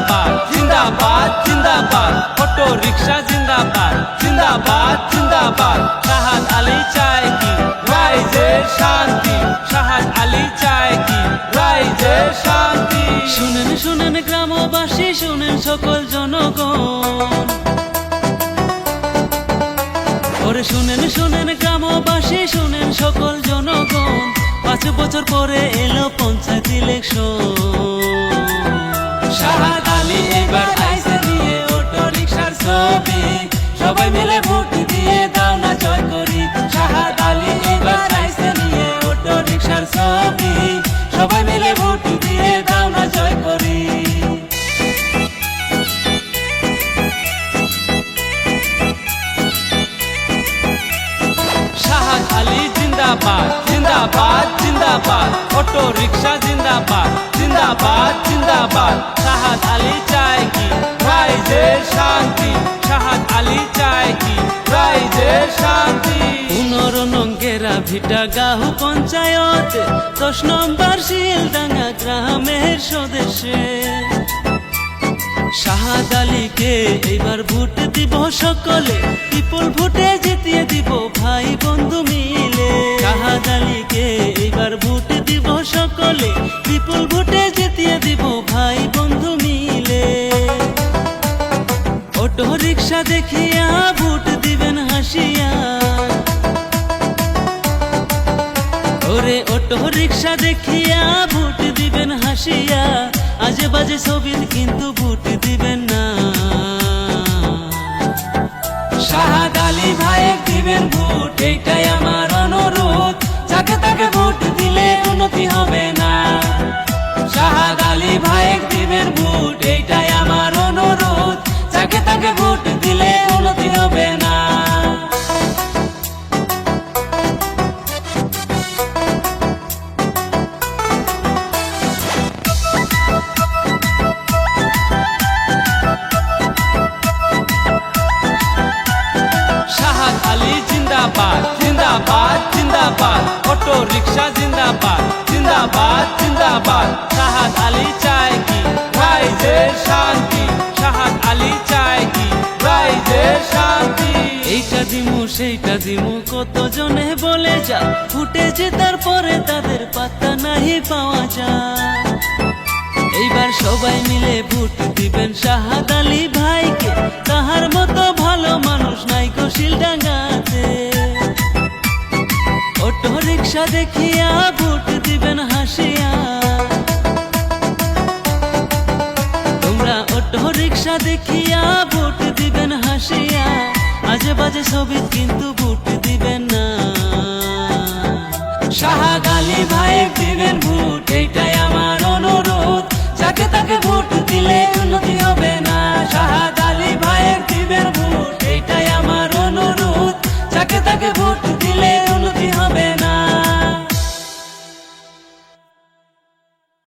जिंदाबाद जिंदाबाद जिंदाबाद ऑटो रिक्शा जिंदाबाद जिंदाबाद जिंदाबाद शाहाद आলী চায় কি রাইজের শান্তি শাহাদ আলী চায় কি রাইজের শান্তি শুনেন শুনেন গ্রামবাসী শুনেন সকল জনগণ ওরে শুনেন শুনেন গ্রামবাসী শুনেন সকল জনগণ 5 বছর পরে এলো পঞ্চায়েত ইলেকশন শাহাদ আলী এবার আইছে নিয়ে অটো রিকশার ছবি সবাই মিলে ভোট দিয়ে দাও না জয় করি শাহাদ আলী এবার আইছে নিয়ে অটো রিকশার ছবি সবাই মিলে ভোট দিয়ে দাও না জয় করি শাহাদ আলী जिंदाबाद जिंदाबाद जिंदाबाद ऑटो रिक्शा जिंदाबाद जिंदाबाद जिंदाबाद शाहाद आলী চায় কি রাইজের শান্তি শাহাদ আলী চায় কি রাইজের শান্তি 15 নঙ্গেরা ভিটা গাঁও পঞ্চায়েত 10 নম্বর শিলডাঙ্গা গ্রামের সদস্যে শাহাদ আলীকে এইবার ভোট দিব সকলে বিপুল ভোটে জিতিয়ে দিব ভাই বন্ধু মিলে শাহাদ আলীকে এইবার ভোট দিব সকলে বিপুল ভোটে জিতিয়ে দিব ভাই বন্ধু মিলে অটো রিকশা দেখিয়া ভোট দিবেন হাসিয়া ওরে অটো রিকশা দেখিয়া ভোট দিবেন হাসিয়া আজে বাজে ছবির কিন্তু ভোট দিবেন না শাহাদ আলী ভাইয়ের দিবেন ভোট এইটাই আমার অনুরোধ যাকে তাকে ভোট দিলে উন্নতি হবে না শাহাদ আলী ভাইয়ের দিবেন ভোট এইটাই আমার অনুরোধ যাকে তাকে ভোট দিলে উন্নতি হবে না जिंदाबाद जिंदाबाद जिंदाबाद ऑटो रिक्शा जिंदाबाद जिंदाबाद जिंदाबाद शाहाद आলী চায় কি রাইজের শান্তি শাহাদ আলী চায় কি রাইজের শান্তি এইটা দিমু সেইটা দিমু কত জনে বলে যা ফুটে জেতার পরে তাদের পাত্তা নাহি পাওয়া যায় এইবার সবাই মিলে ভোট দিবেন শাহাদ আলী ভাইকে তাহার মতো ভালো মানুষ নাই গো শিলডাঙ্গাতে অটো রিকশা দেখিয়া ভোট দিবেন হাসিয়া তোমরা অটো রিকশা দেখিয়া ভোট দিবেন হাসিয়া আজে বাজে ছবি কিন্তু ভোট দিবেন না শাহাদ আলী ভাইয়ের দিবেন ভোট এইটাই আমার অনুরোধ যাকে তাকে ভোট দিলে উন্নতি হবে না শাহাদ আলী ভাইয়ের দিবেন